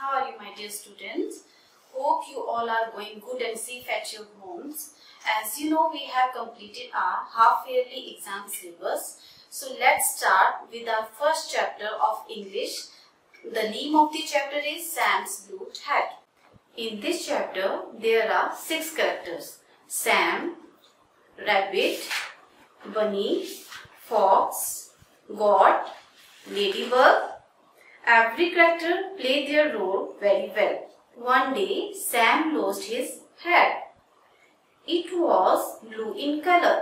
How are you, my dear students? Hope you all are going good and safe at your homes. As you know, we have completed our half-yearly exam syllabus. So let's start with our first chapter of English. The name of the chapter is Sam's Blue Hat. In this chapter, there are 6 characters: Sam, Rabbit, Bunny, Fox, Goat, Ladybug. Every character played their role very well. One day, Sam lost his hat. It was blue in color.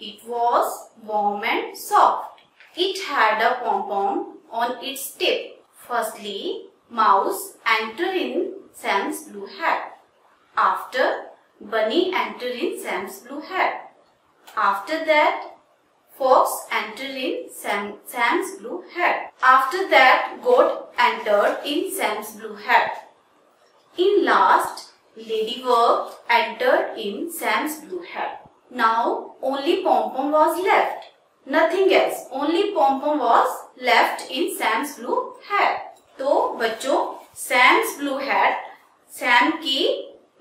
It was warm and soft. It had a pom-pom on its tip. Firstly, Mouse entered in Sam's blue hat. After, Bunny entered in Sam's blue hat. After that, Fox entered in Sam's blue hat. After that, Goat entered in Sam's blue hat. In last, Ladybug entered in Sam's blue hat. Now, only Pom-Pom was left. Nothing else. Only Pom-Pom was left in Sam's blue hat. तो बच्चों, Sam's blue hat, Sam की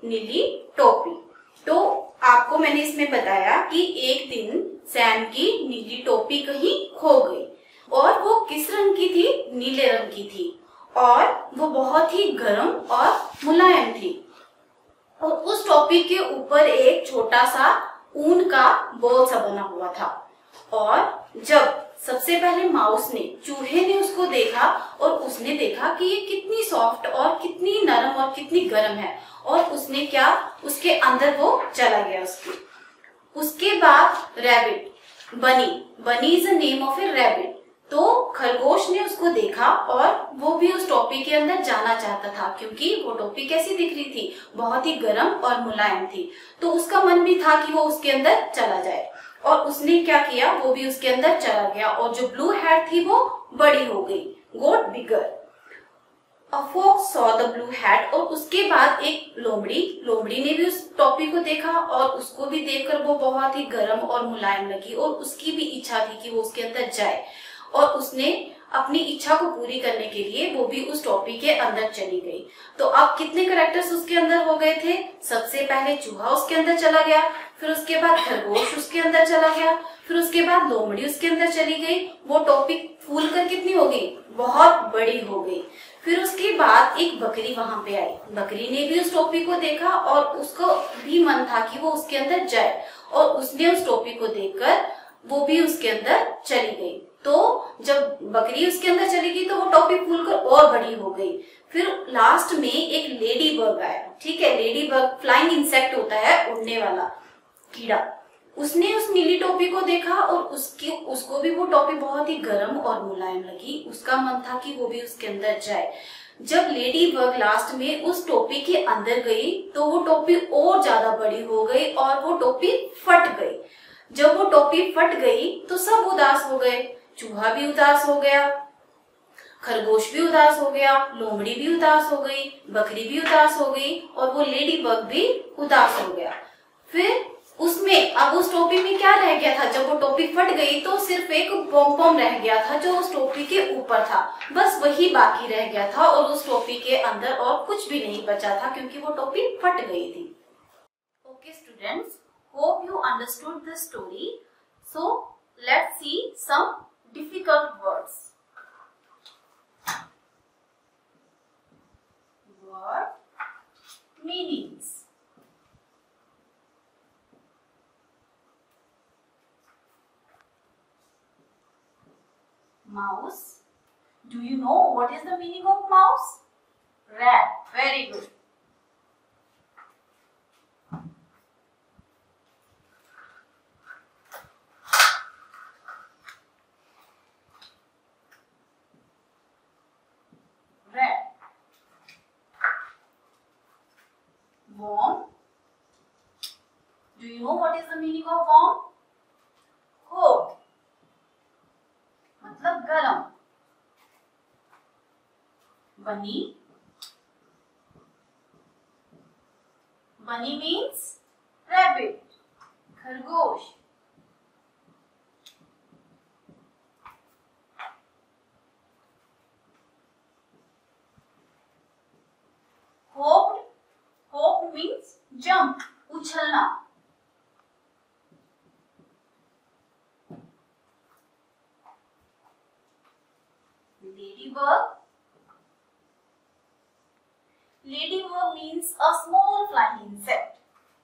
नीली टोपी. तो आपको मैंने इसमें बताया कि एक दिन सैम की नीली टोपी कहीं खो गई और वो किस रंग की थी? नीले रंग की थी और वो बहुत ही गर्म और मुलायम थी. और उस टोपी के ऊपर एक छोटा सा ऊन का बॉल सा बना हुआ था. और जब सबसे पहले माउस ने, चूहे ने उसको देखा और उसने देखा कि ये कितनी सॉफ्ट और कितनी नरम और कितनी गर्म है और उसने क्या, उसके अंदर वो चला गया उसके. उसके बाद रैबिट, बनी is the name of A rabbit. तो खरगोश ने उसको देखा और वो भी उस टोपी के अंदर जाना चाहता था क्योंकि वो टोपी कैसी दिख रही थी? बहुत ही गर्म और मुलायम थी. तो उसका मन भी था कि वो उसके अंदर चला जाए और उसने क्या किया, वो भी उसके अंदर चला गया और जो ब्लू हैट थी वो बड़ी हो गई. गोट बिगर. A fox saw the blue hat. और उसके बाद एक लोमड़ी ने भी उस टोपी को देखा और उसको भी देखकर वो बहुत ही गर्म और मुलायम लगी और उसकी भी इच्छा थी कि वो उसके अंदर जाए और उसने अपनी इच्छा को पूरी करने के लिए वो भी उस टोपी के अंदर चली गई. तो अब कितने कैरेक्टर्स उसके अंदर हो गए थे? सबसे पहले चूहा उसके अंदर चला गया, फिर उसके बाद खरगोश उसके अंदर चला गया, फिर उसके बाद लोमड़ी उसके अंदर चली गई. वो टोपी फूल कर कितनी हो गई? बहुत बड़ी हो गई. फिर उसके बाद एक बकरी वहां पे आई. बकरी ने भी उस टोपी को देखा और उसको भी मन था कि वो उसके अंदर जाए और उसने उस टोपी को देखकर वो भी उसके अंदर चली गई. तो जब बकरी उसके अंदर चली गई तो वो टोपी फूलकर और बड़ी हो गई. फिर लास्ट में एक लेडी बग आया. ठीक है, लेडी बग फ्लाइंग इंसेक्ट होता है, उड़ने वाला कीड़ा. उसने उस नीली टोपी को देखा और उसको भी वो टोपी बहुत ही गर्म और मुलायम लगी. उसका मन था कि वो भी उसके अंदर जाए. जब लेडी बग लास्ट में उस टोपी के अंदर गई तो वो टोपी और ज्यादा बड़ी हो गई और वो टोपी फट गई. जब वो टोपी फट गई तो सब उदास हो गए. चूहा भी उदास हो गया, खरगोश भी उदास हो गया, लोमड़ी भी उदास हो गई, बकरी भी उदास हो गई और वो लेडी बग भी उदास हो गया. फिर उसमें अब उस टोपी में क्या रह गया था? जब वो टोपी फट गई तो सिर्फ एक पॉम-पॉम रह गया था जो उस टोपी के ऊपर था. बस वही बाकी रह गया था और उस टोपी के अंदर और कुछ भी नहीं बचा था क्योंकि वो टोपी फट गई थी. Okay students, hope you understood the story. So let's see some difficult words. Word meanings. Mouse. Do you know what is the meaning of mouse? Rat. Very good. Warm. Do you know what is the meaning of warm? Hot. मतलब गरम. Bunny. Bunny means rabbit. खरगोश. Ladybug means a small flying insect.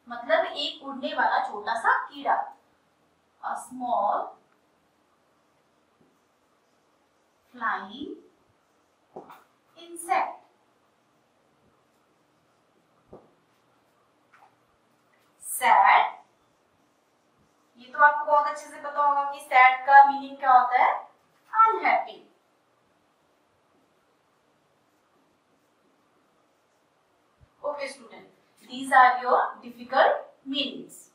मतलब एक उड़ने वाला छोटा सा कीड़ा. A small flying insect. Sad. ये तो आपको बहुत अच्छे से पता होगा कि sad का मीनिंग क्या होता है. Unhappy. Okay, student. These are your difficult meanings.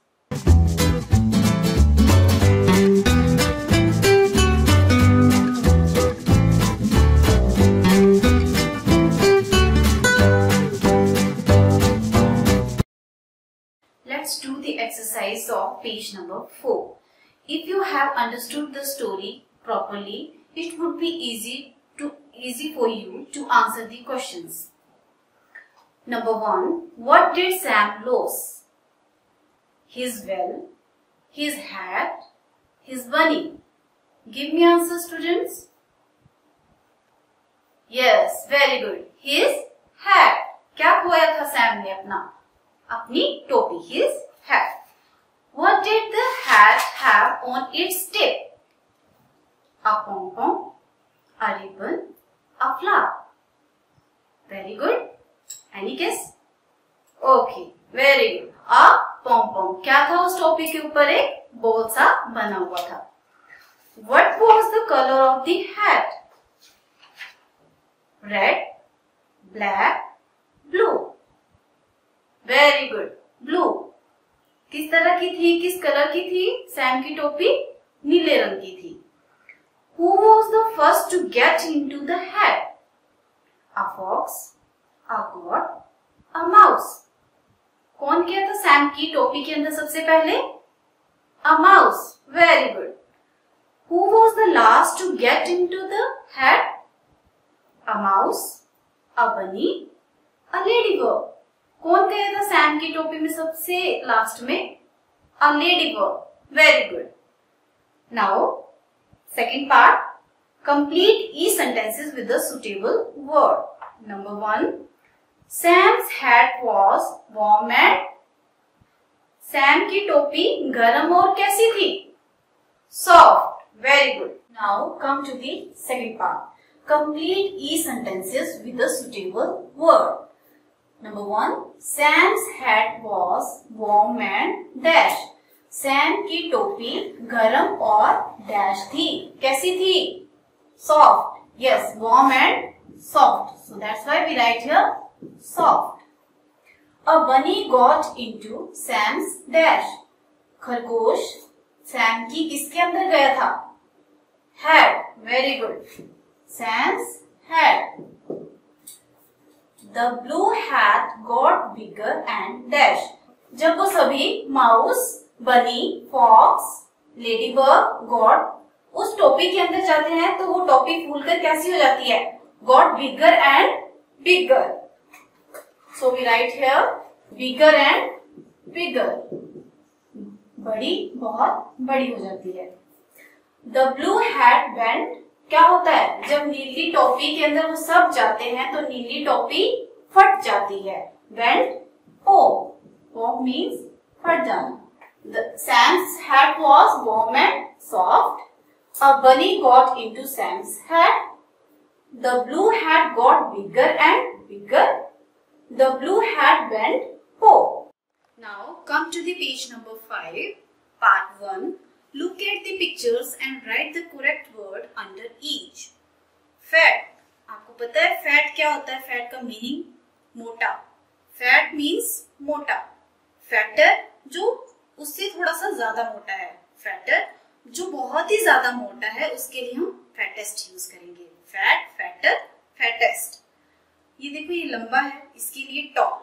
Let's do the exercise of page number 4. If you have understood the story properly, it would be easy for you to answer the questions. Number 1. What did Sam lose? His well, his hat, his bunny. Give me answer, students. Yes, very good. His hat. क्या खोया था Sam ने अपनी टोपी. His hat. What did the hat have on its tip? A pom-pom, a ribbon, a flower. Very good. Any guess? Okay, very good. A pom-pom. क्या था उस टोपी के ऊपर? एक बॉल सा बना हुआ था. What was the color of the hat? Red, black, blue. Very good. Blue. किस तरह की थी? किस कलर की थी? सैम की टोपी नीले रंग की थी. Who was the first to get into the hat? A fox, a goat, a mouse. कौन गया था सैम की टोपी के अंदर सबसे पहले? A mouse. Very good. Who was the last to get into the hat? A mouse, a bunny, a ladybug. कौन गया था सैम की टोपी में सबसे लास्ट में? A ladybug. Very good. Now, second part. Complete each sentences with the suitable word. Number 1. Sam's hat was warm and Sam की टोपी गर्म और कैसी थी? Soft. Very good. Now come to the second part. Complete each sentences with the suitable word. Number 1. Sam's hat was warm and dash. Sam की टोपी गरम और डैश थी. कैसी थी? Soft. Yes, warm and soft. So that's why we write here soft. A bunny got into Sam's dash. खरगोश Sam की किसके अंदर गया था? Hat. Very good. Sam's hat. The blue hat got bigger and dash. जब वो सभी mouse, बनी, फॉक्स, लेडीबर्ग, गॉड उस टोपी के अंदर जाते हैं तो वो टोपी फूलकर कैसी हो जाती है? Got bigger and bigger. So we write here bigger and bigger. बड़ी बहुत बड़ी हो जाती है. The blue hat went. क्या होता है? जब नीली टोपी के अंदर वो सब जाते हैं तो नीली टोपी फट जाती है. Went pop. Pop means फट जाना. Sam's hat was warm and soft. A bunny got into Sam's hat. The blue hat got bigger and bigger. The blue hat went pop. Now come to the page number 5, part 1. Look at the pictures and write the correct word under each. Fat. आपको पता है fat क्या होता है? Fat का meaning मोटा. Fat means मोटा. Fatter जो उससे थोड़ा सा ज्यादा मोटा है. Fatter जो बहुत ही ज्यादा मोटा है उसके लिए हम fattest यूज करेंगे. Fat, fatter, fattest. ये देखो ये लंबा है इसके लिए tall.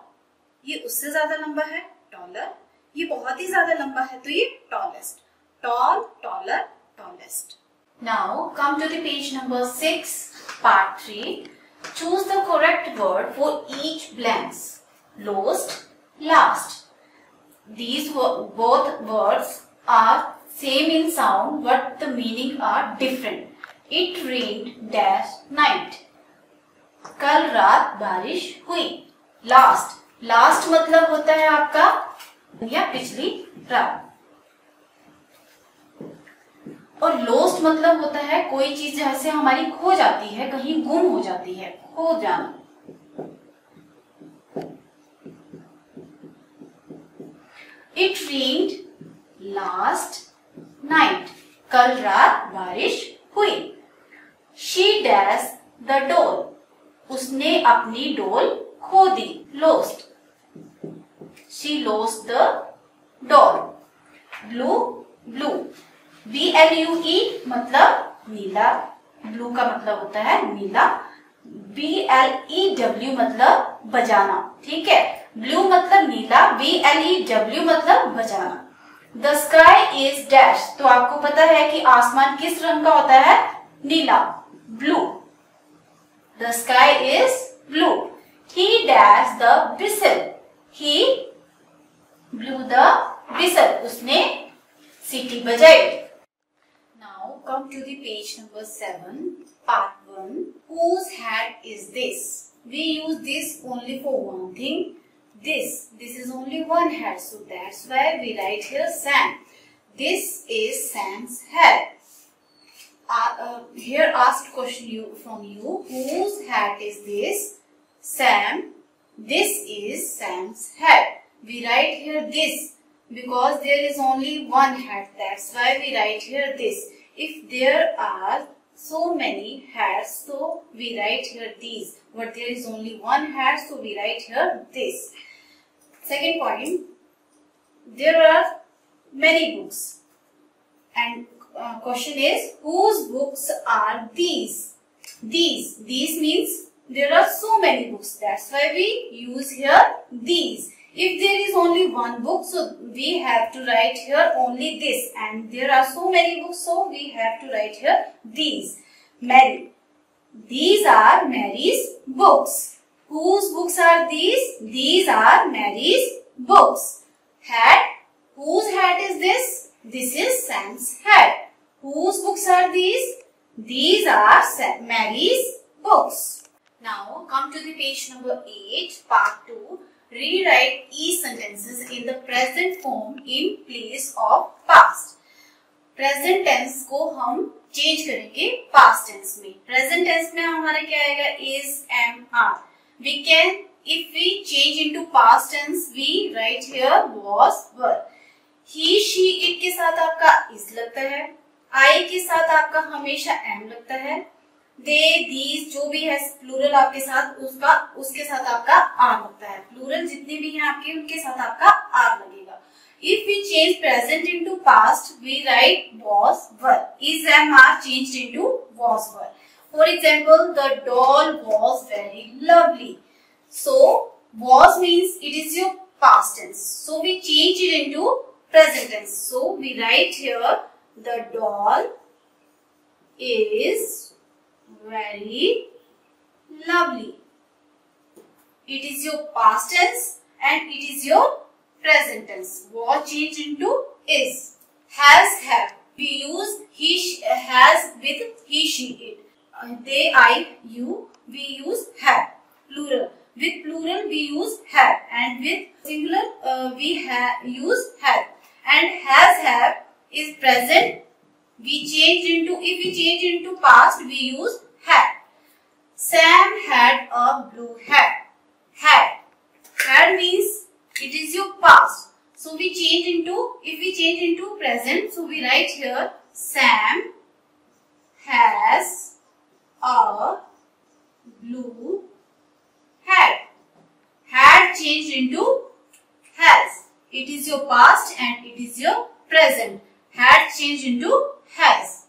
ये उससे ज्यादा लंबा है taller. ये बहुत ही ज्यादा लंबा है तो ये tallest. Tall, taller, tallest. Now come to the page number 6, part 3. Choose the correct word for each blanks. Lost, last. These both words are same in sound but the meaning are different. It rained dash night. कल रात बारिश हुई. Last. Last मतलब होता है आपका या पिछली रात। और लोस्ट मतलब होता है कोई चीज जैसे हमारी खो जाती है, कहीं गुम हो जाती है, खो जाना। It rained last night. कल रात बारिश हुई। She dashed the doll. उसने अपनी डोल खो दी। Lost. She lost the doll. Blue, blue. BLUE मतलब नीला। ब्लू का मतलब होता है नीला। BLEW मतलब बजाना। ठीक है, ब्लू मतलब नीला, BLEW मतलब बजाना। द स्काई इज डैश, तो आपको पता है कि आसमान किस रंग का होता है? नीला, blue. The sky is blue. He dash the whistle. He blew the whistle. उसने सीटी बजाई। Now come to the page number 7, part 1. Whose hat is this? We use this only for one thing. This is only one hat, so that's why we write here Sam. This is Sam's hat. Here asked question from you. Whose hat is this? Sam. This is Sam's hat. We write here this because there is only one hat. That's why we write here this. If there are so many hats, so we write here these. But there is only one hat, so we write here this. Second point, there are many books. And question is, whose books are these? These means there are so many books. That's why we use here these. If there is only one book, so we have to write here only this. And there are so many books, so we have to write here these. Mary. These are Mary's books. Whose books are these? These are Mary's books. Hat. Whose hat is this? This is Sam's hat. Whose books are these? These are Mary's books. Now come to the page number 8, part 2. Rewrite each sentences in the present form in place of past. Present tense को हम change करेंगे past tense में. Present tense में हमारा क्या आएगा? Is, am, are. We can, if we change into past tense, we write here was, were. He, she, it के साथ आपका is लगता है. I के साथ आपका हमेशा am लगता है. They, these जो भी है प्लूरल आपके साथ उसके साथ आपका आर लगता है. प्लूरल जितने भी हैं आपके उनके साथ आपका आर लगेगा. If we change present into past, we write was, were. Is, am, are changed into was, were. For example, the doll was very lovely. So was means it is your past tense. So we change it into present tense. So we write here the doll is very lovely. It is your past tense and it is your present tense. Was changed into is. Has, have. We use he, has with he, she, it. They, I, you. We use have. Plural. With plural we use have, and with singular we use have. And has, have is present. We change into, if we change into past, we use had. Sam had a blue hat. Had means it is your past. So we change into, if we change into present, so we write here Sam has a blue hat. Had changed into has. It is your past and it is your present. Had changed into has.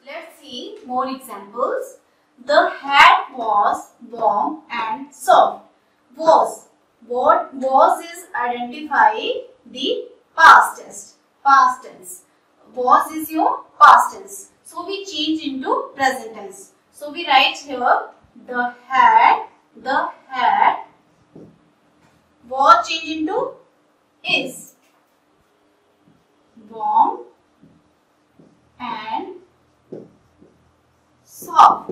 Let's see more examples. The hat was warm and soft. Was. What was is identifying the past tense. Was is your past tense. So we change into present tense. So we write here the hat was changed into is. Warm and soft.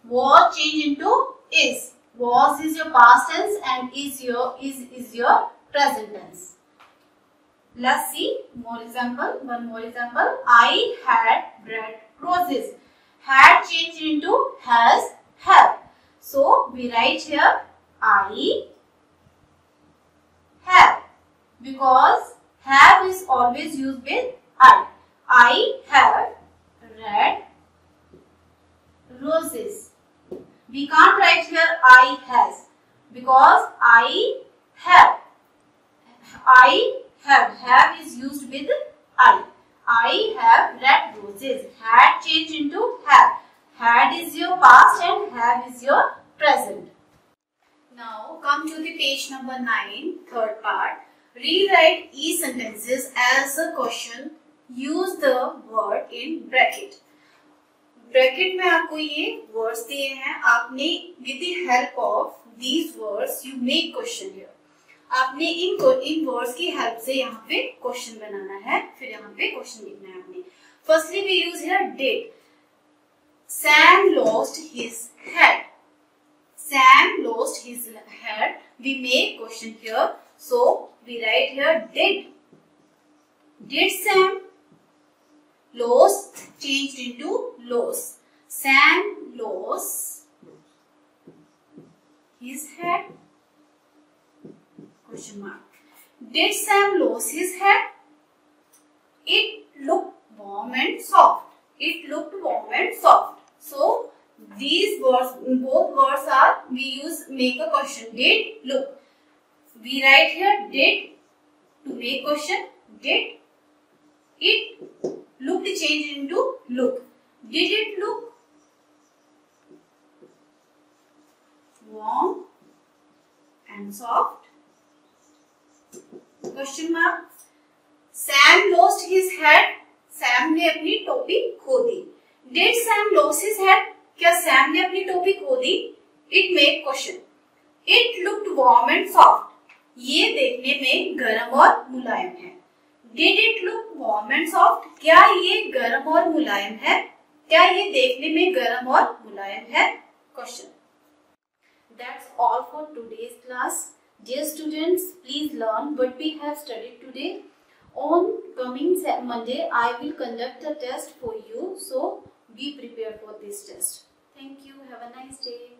Was changed into is. Was is your past tense and is your present tense. Let's see more example. One more example. I had red roses. Had changed into has, have. So we write here I have, because have is always used with I. I have red roses. We can't write here I has, because I have. Have is used with I. I have red roses. Had changed into have. Had is your past and have is your present. Now come to the page number 9, third part. Rewrite each sentences as a question. Use the word in bracket. Bracket में आपको ये words दिए हैं. आपने with the help of these words you make question here. आपने इन words की help से यहाँ पे क्वेश्चन बनाना है. फिर यहाँ पे क्वेश्चन लिखना है आपने. Firstly we use here did. Sam lost his head. Sam lost his head. We make question here. So we write here did. Did Sam lost changed into lost. Sam lost his head? Question mark. Did Sam lose his head? It looked warm and soft. It looked warm and soft. So these words, both words are we use make a question. Did, look. We write here did to make question. Did it looked changed into look. Did it look warm and soft? Question mark. Sam lost his head. Sam ने अपनी टोपी खो दी. Did Sam lose his head? क्या Sam ने अपनी टोपी खो दी? It make question. It looked warm and soft. ये देखने में गर्म और मुलायम है. Did it look warm and soft? क्या ये गर्म और मुलायम है? क्या ये देखने में गर्म और मुलायम है? Question. That's all for today's class. Dear students, please learn what we have studied today. On coming Monday, I will conduct a test for you. So be prepared for this test. Thank you. Have a nice day.